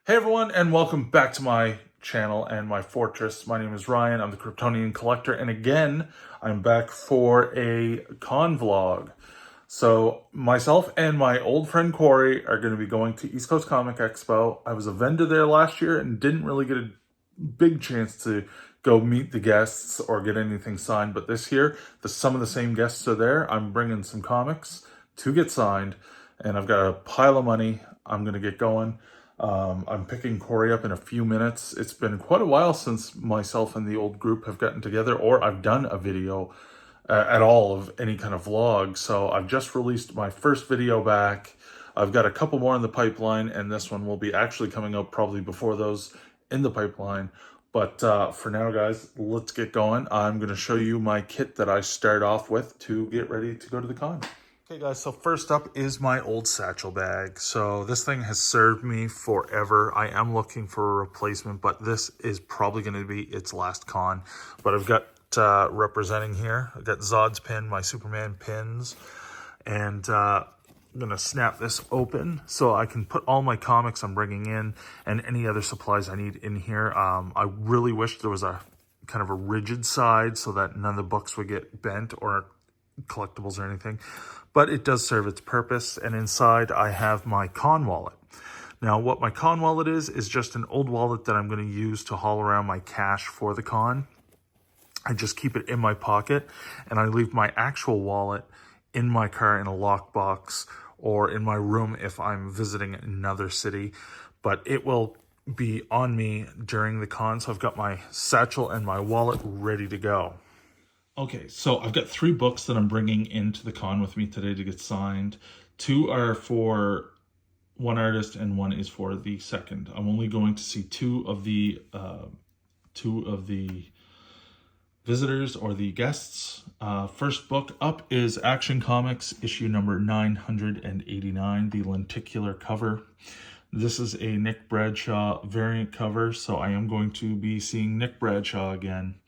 Hey everyone, and welcome back to my channel and my fortress. My name is Ryan, I'm the Kryptonian Collector, and again, I'm back for a con vlog. So, myself and my old friend Corey are going to be going to East Coast Comic Expo. I was a vendor there last year and didn't really get a big chance to go meet the guests or get anything signed, but this year, some of the same guests are there. I'm bringing some comics to get signed, and I've got a pile of money. I'm going to get going. I'm picking Corey up in a few minutes. It's been quite a while since myself and the old group have gotten together, or I've done a video at all of any kind of vlog. So I've just released my first video back. I've got a couple more in the pipeline, and this one will be actually coming out probably before those in the pipeline. But for now, guys, let's get going. I'm going to show you my kit that I start off with to get ready to go to the con. Okay guys, so first up is my old satchel bag. So this thing has served me forever. I am looking for a replacement, but this is probably going to be its last con. But I've got representing here, I've got Zod's pin, my Superman pins, and I'm going to snap this open so I can put all my comics I'm bringing in and any other supplies I need in here. I really wish there was a kind of a rigid side so that none of the books would get bent or collectibles or anything, but it does serve its purpose. And inside I have my con wallet. Now what my con wallet is just an old wallet that I'm going to use to haul around my cash for the con. I just keep it in my pocket, and I leave my actual wallet in my car in a lockbox or in my room if I'm visiting another city, but it will be on me during the con. So I've got my satchel and my wallet ready to go. Okay, so I've got 3 books that I'm bringing into the con with me today to get signed. 2 are for one artist and 1 is for the second. I'm only going to see 2 of the visitors or the guests. First book up is Action Comics issue number 989, the lenticular cover. This is a Nick Bradshaw variant cover, so I am going to be seeing Nick Bradshaw again.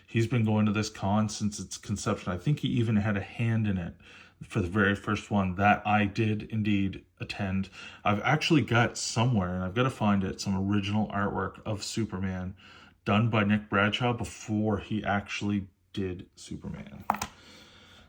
He's been going to this con since its conception. I think he even had a hand in it for the very first one that I did indeed attend. I've actually got somewhere, and I've got to find it, some original artwork of Superman done by Nick Bradshaw before he actually did Superman.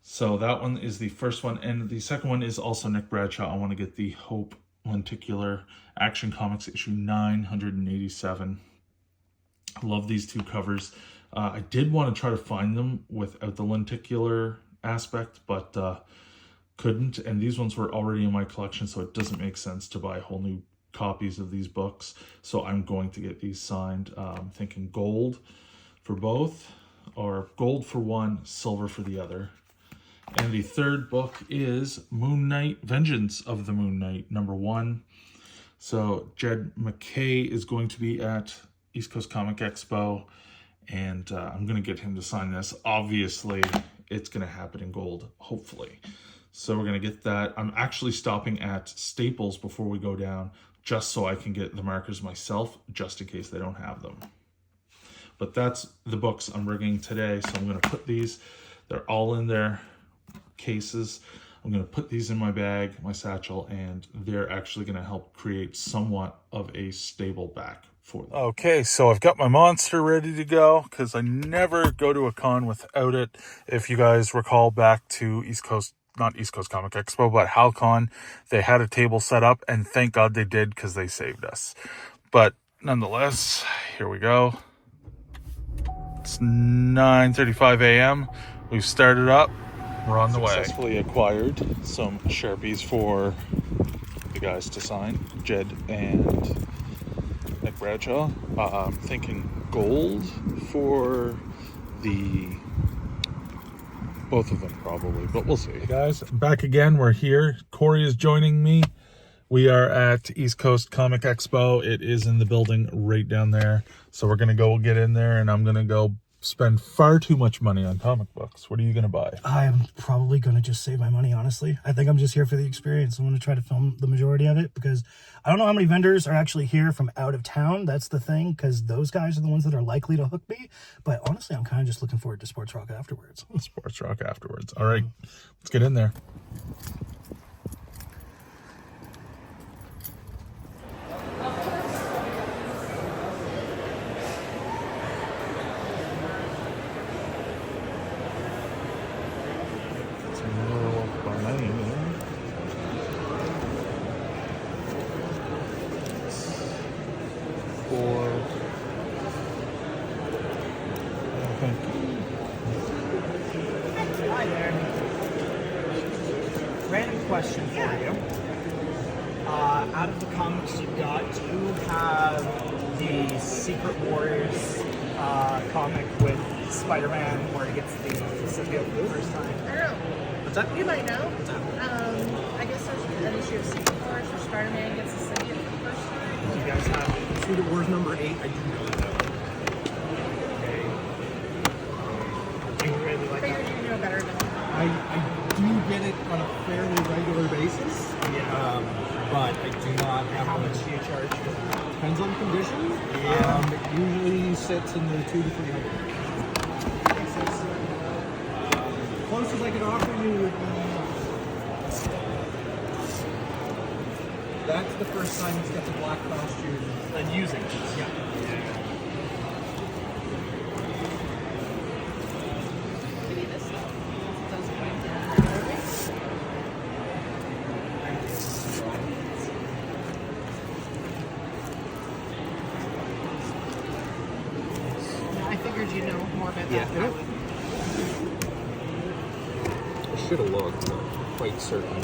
So that one is the first one, and the second one is also Nick Bradshaw. I want to get the Hope lenticular Action Comics issue 987. I love these 2 covers. I did want to try to find them without the lenticular aspect, but couldn't. And these ones were already in my collection, so it doesn't make sense to buy whole new copies of these books. So I'm going to get these signed. I'm thinking gold for both, or gold for one, silver for the other. And the third book is Moon Knight, Vengeance of the Moon Knight, number 1. So Jed McKay is going to be at East Coast Comic Expo, and I'm going to get him to sign this. Obviously, it's going to happen in gold, hopefully. So we're going to get that. I'm actually stopping at Staples before we go down, just so I can get the markers myself, just in case they don't have them. But that's the books I'm bringing today. So I'm going to put these, they're all in their cases. I'm going to put these in my bag, my satchel, and they're actually going to help create somewhat of a stable back for them. Okay, so I've got my monster ready to go because I never go to a con without it. If you guys recall back to not East Coast Comic Expo, but HalCon, they had a table set up, and thank God they did because they saved us. But nonetheless, here we go. It's 9:35 a.m. We've started up. We're on the way. Successfully acquired some Sharpies for the guys to sign, Jed and Nick Bradshaw. I'm thinking gold for both of them probably, but we'll see. Hey guys, back again. We're here. Corey is joining me. We are at East Coast Comic Expo. It is in the building right down there. So we're going to go get in there, and I'm going to go spend far too much money on comic books. What are you going to buy? I'm probably going to just save my money, honestly. I think I'm just here for the experience. I'm going to try to film the majority of it because I don't know how many vendors are actually here from out of town. That's the thing, because those guys are the ones that are likely to hook me. But honestly, I'm kind of just looking forward to Sports Rock afterwards. Sports Rock afterwards. All right, let's get in there. question for you. Out of the comics you got, do you have the Secret Wars comic with Spider-Man where he gets the symbiote for the first time? I don't know. What's that? You might know. What's that? I guess there's an issue of Secret Wars where Spider-Man gets the symbiote for the first time. Do you guys have Secret Wars number 8? I do know that. Okay. I really like Figured that. you know better than me. I do get it on a fairly regular basis, but I do not have How one. much do you charge? Depends on condition. It usually sits in the 200 to 300. Closest I could offer you would be that's the first time he's got the black costume. And using it. Yeah. Give you this. It does point down. I figured you know more about that than I would. I should have looked, but quite certain.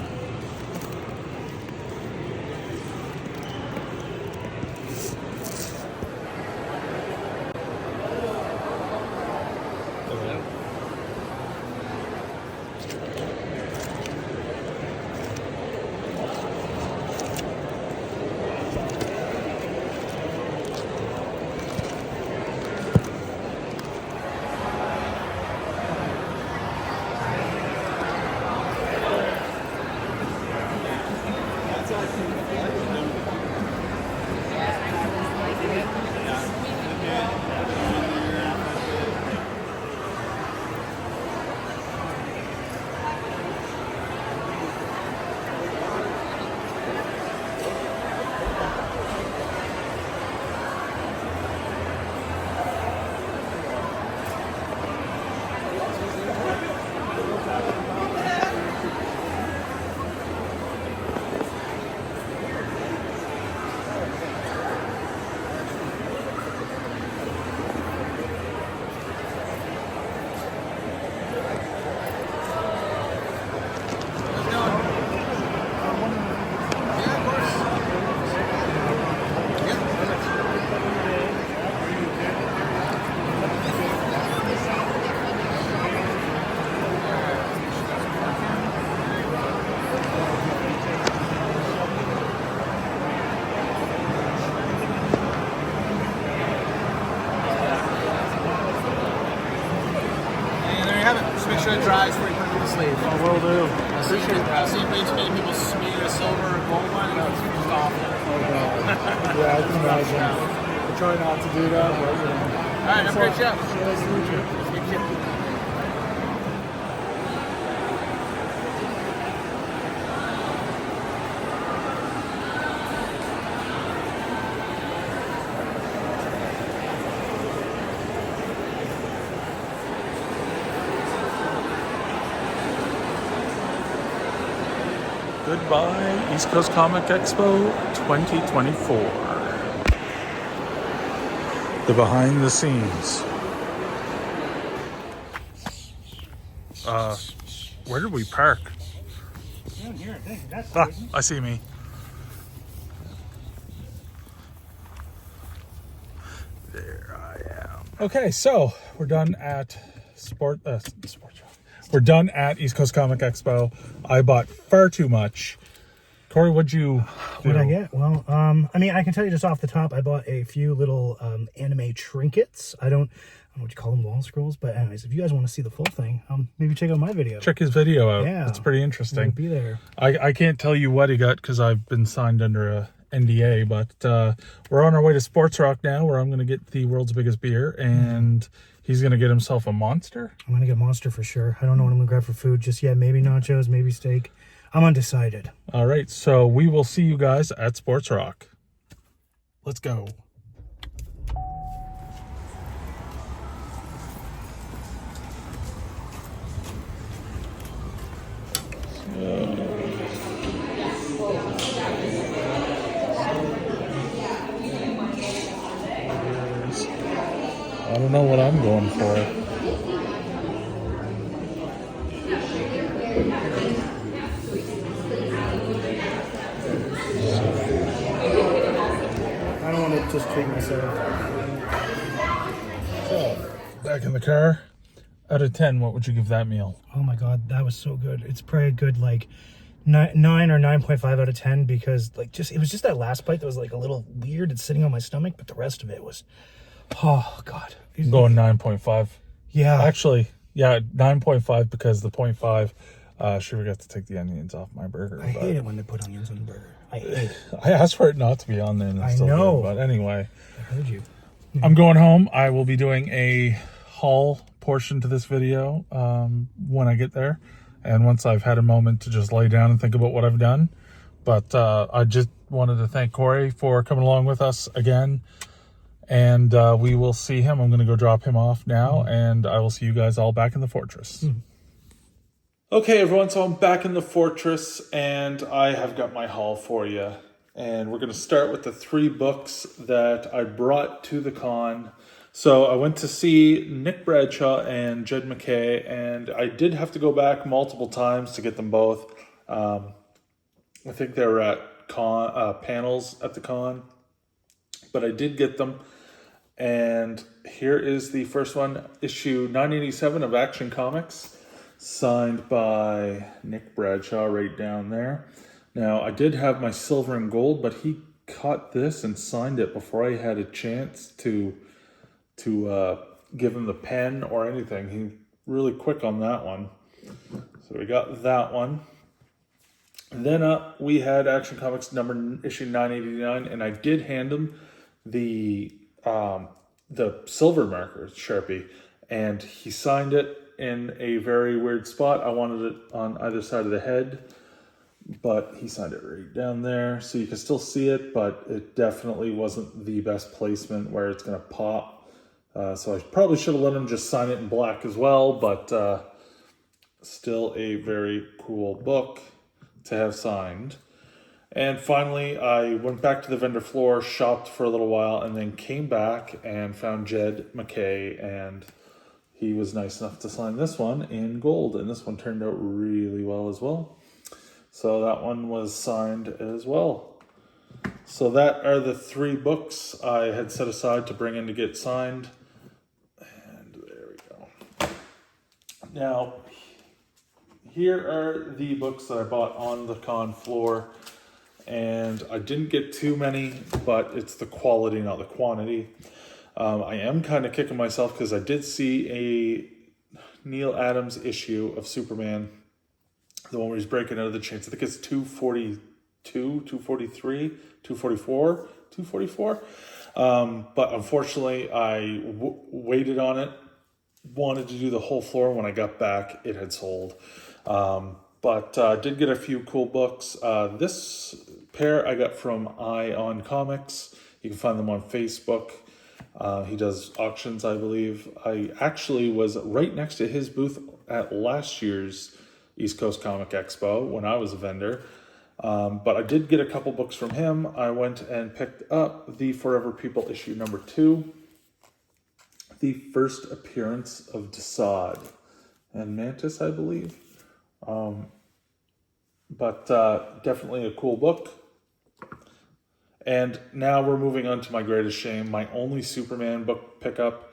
Make sure it dries before you put it in the sleeve. Oh, will do. I've seen many people smear a silver or gold one and it's just off. Yeah, I can imagine. I try not to do that, but you know. All right, have a great show. Nice to meet you. Good shit. Goodbye, East Coast Comic Expo 2024. The behind the scenes. Where did we park? Down here, I think. That's Ah, I see me. There I am. Okay, so we're done at We're done at East Coast Comic Expo. I bought far too much. Corey, what'd you do? What did I get? Well, I mean, I can tell you just off the top, I bought a few little anime trinkets. I don't know what you call them, wall scrolls, but anyways, if you guys want to see the full thing, maybe check out my video. Check his video out. Yeah. It's pretty interesting. It'll be there. I can't tell you what he got because I've been signed under a NDA, but we're on our way to Sports Rock now, where I'm going to get the world's biggest beer, and he's going to get himself a Monster. I'm going to get Monster for sure. I don't know what I'm going to grab for food just yet. Maybe nachos, maybe steak. I'm undecided. All right, so we will see you guys at Sports Rock. Let's go. I don't know what I'm going for. to just treat myself. So, back in the car. Out of 10, what would you give that meal? Oh my god, that was so good. It's probably a good like 9 or 9.5 out of 10 because like it was just that last bite that was like a little weird. It's sitting on my stomach, but the rest of it was, oh god. I'm going 9.5. Yeah. Actually, yeah, 9.5 because the 0.5, she forgot to take the onions off my burger. I hate it when they put onions on the burger. I hate it. I asked for it not to be on there. And I still know. did, but anyway. I heard you. I'm going home. I will be doing a haul portion to this video when I get there. And once I've had a moment to just lay down and think about what I've done. But I just wanted to thank Corey for coming along with us again. And we will see him. I'm going to go drop him off now. And I will see you guys all back in the fortress. Okay, everyone. So I'm back in the fortress. And I have got my haul for you. And we're going to start with the 3 books that I brought to the con. So I went to see Nick Bradshaw and Jed McKay, and I did have to go back multiple times to get them both. I think they were at panels at the con, but I did get them. And here is the first one, issue 987 of Action Comics, signed by Nick Bradshaw right down there. Now, I did have my silver and gold, but he caught this and signed it before I had a chance to give him the pen or anything. He really quick on that one. So we got that one. And then we had Action Comics issue 989, and I did hand him the silver marker Sharpie, and he signed it in a very weird spot. I wanted it on either side of the head, but he signed it right down there, so you can still see it, but it definitely wasn't the best placement where it's going to pop. So I probably should have let him just sign it in black as well, but still a very cool book to have signed. And finally, I went back to the vendor floor, shopped for a little while, and then came back and found Jed McKay, and he was nice enough to sign this one in gold, and this one turned out really well as well. So that one was signed as well. So that are the 3 books I had set aside to bring in to get signed. And there we go. Now, here are the books that I bought on the con floor. And I didn't get too many, but it's the quality, not the quantity. I am kind of kicking myself because I did see a Neil Adams issue of Superman. The one where he's breaking out of the chains. I think it's 242, 243, 244, 244. But unfortunately, I waited on it. Wanted to do the whole floor. When I got back, it had sold. But did get a few cool books. This pair I got from Ion Comics. You can find them on Facebook. He does auctions, I believe. I actually was right next to his booth at last year's East Coast Comic Expo when I was a vendor. But I did get a couple books from him. I went and picked up the Forever People issue number 2. The first appearance of Desaad and Mantis, I believe. But definitely a cool book. And now we're moving on to my greatest shame, my only Superman book pickup,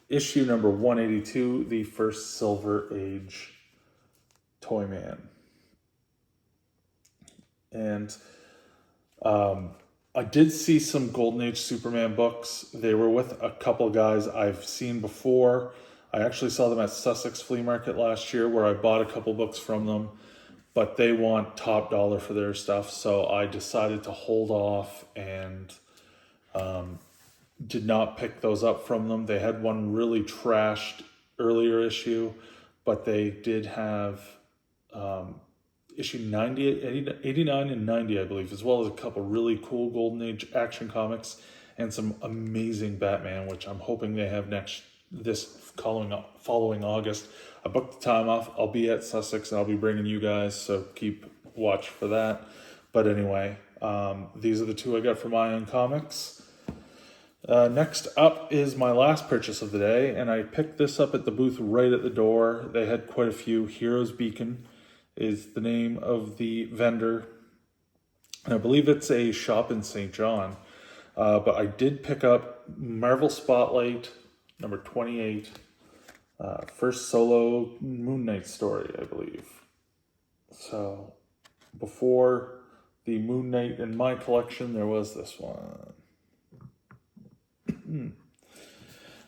issue number 182, the first Silver Age Toyman. And I did see some Golden Age Superman books. They were with a couple guys I've seen before. I actually saw them at Sussex Flea Market last year where I bought a couple books from them, but they want top dollar for their stuff. So I decided to hold off and did not pick those up from them. They had one really trashed earlier issue, but they did have issue 90, 89 and 90, I believe, as well as a couple really cool Golden Age Action Comics and some amazing Batman, which I'm hoping they have this following August. I booked the time off. I'll be at Sussex and I'll be bringing you guys, so keep watch for that. But anyway, these are the 2 I got from Ion Comics. Next up is my last purchase of the day, and I picked this up at the booth right at the door. They had quite a few. Heroes Beacon is the name of the vendor, and I believe it's a shop in St. John. But I did pick up Marvel Spotlight number 28, first solo Moon Knight story, I believe. So before the Moon Knight in my collection, there was this one.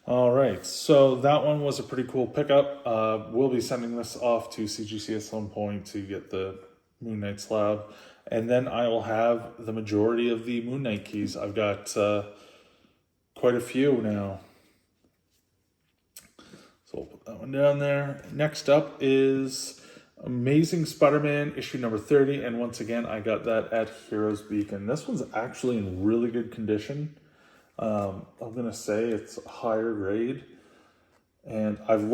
All right, so that one was a pretty cool pickup. We'll be sending this off to CGC at some point to get the Moon Knight slab. And then I will have the majority of the Moon Knight keys. I've got quite a few now. So we'll put that one down there. Next up is Amazing Spider-Man issue number 30. And once again, I got that at Heroes Beacon. This one's actually in really good condition. I'm going to say it's a higher grade. And I've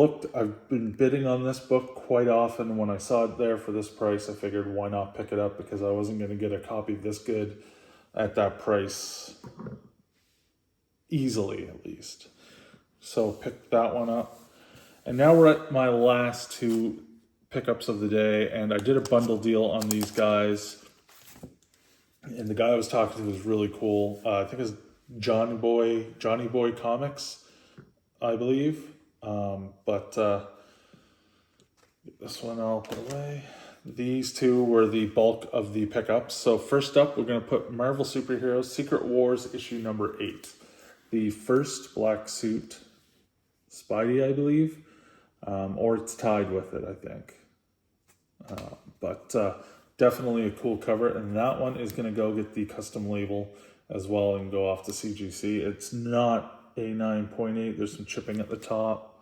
been bidding on this book quite often. When I saw it there for this price, I figured why not pick it up, because I wasn't going to get a copy this good at that price easily, at least. So picked that one up. And now we're at my last two pickups of the day, and I did a bundle deal on these guys. And the guy I was talking to was really cool. I think it's Johnny Boy Comics, I believe. But this one I'll put away. These two were the bulk of the pickups. So first up, we're going to put Marvel Superheroes Secret Wars issue number 8. The first black suit Spidey, I believe. Or it's tied with it, I think. But definitely a cool cover. And that one is going to go get the custom label as well and go off to CGC. It's not a 9.8. There's some chipping at the top.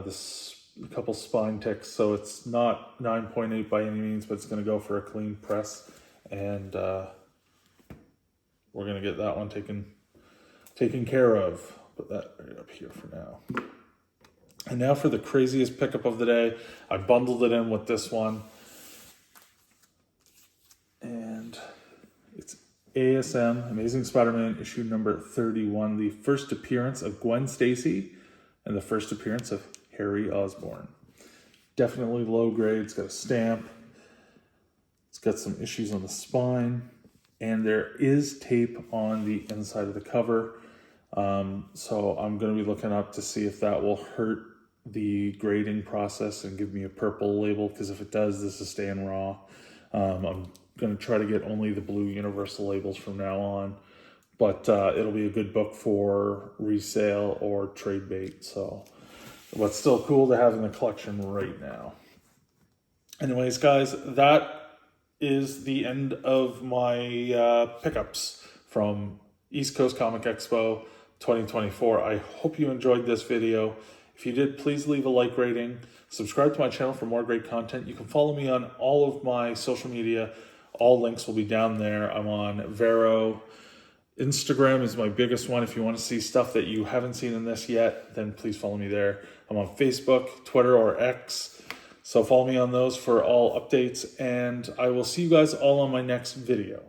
This a couple spine ticks, so it's not 9.8 by any means, but it's going to go for a clean press, and we're going to get that one taken care of. Put that right up here for now. And now for the craziest pickup of the day. I bundled it in with this one, and it's ASM Amazing Spider-Man issue number 31, the first appearance of Gwen Stacy and the first appearance of Harry Osborn. Definitely low grade. It's got a stamp. It's got some issues on the spine, and there is tape on the inside of the cover. So I'm going to be looking up to see if that will hurt the grading process and give me a purple label, because if it does, this is staying raw. I'm going to try to get only the blue universal labels from now on, but it'll be a good book for resale or trade bait. So what's still cool to have in the collection right now. Anyways, guys, that is the end of my pickups from East Coast Comic Expo 2024. I hope you enjoyed this video. If you did, please leave a like rating. Subscribe to my channel for more great content. You can follow me on all of my social media. All links will be down there. I'm on Vero. Instagram is my biggest one. If you want to see stuff that you haven't seen in this yet, then please follow me there. I'm on Facebook, Twitter, or X. So follow me on those for all updates, and I will see you guys all on my next video.